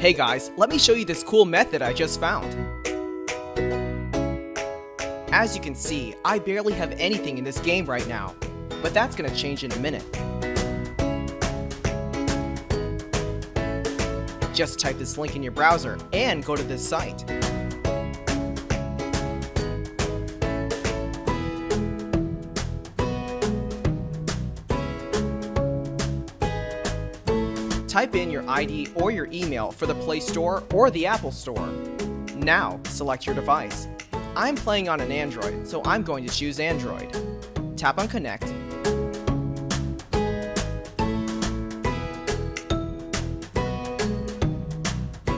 Hey guys, let me show you this cool method I just found. As you can see, I barely have anything in this game right now, but that's gonna change in a minute. Just type this link in your browser and go to this site. Type in your ID or your email for the Play Store or the Apple Store. Now, select your device. I'm playing on an Android, so I'm going to choose Android. Tap on Connect.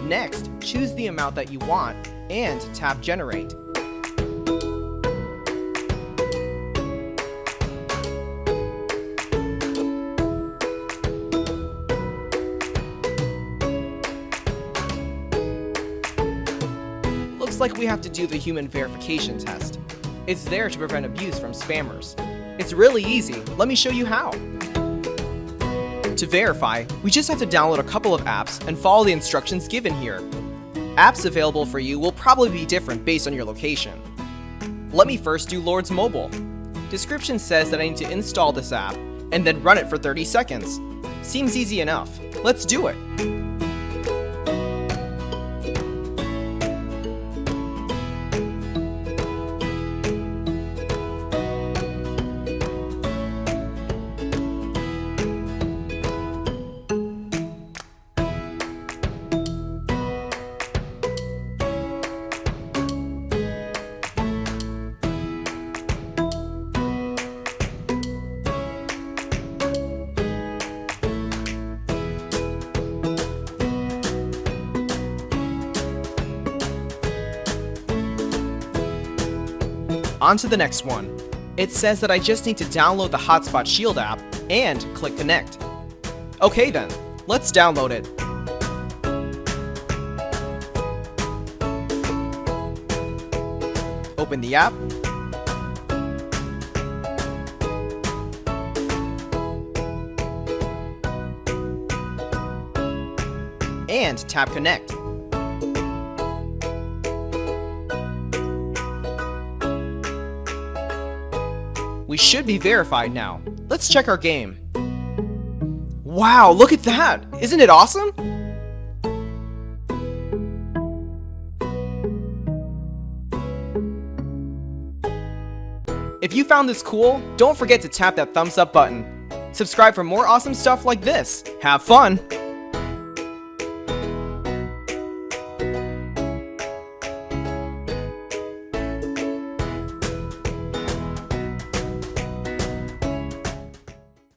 Next, choose the amount that you want and tap Generate. Looks like we have to do the human verification test. It's there to prevent abuse from spammers. It's really easy. Let me show you how. To verify, we just have to download a couple of apps and follow the instructions given here. Apps available for you will probably be different based on your location. Let me first do Lord's Mobile. Description says that I need to install this app and then run it for 30 seconds. Seems easy enough. Let's do it. On to the next one. It says that I just need to download the Hotspot Shield app and click Connect. Okay then, let's download it. Open the app. And tap Connect. We should be verified now. Let's check our game. Wow, look at that! Isn't it awesome? If you found this cool, don't forget to tap that thumbs up button. Subscribe for more awesome stuff like this. Have fun!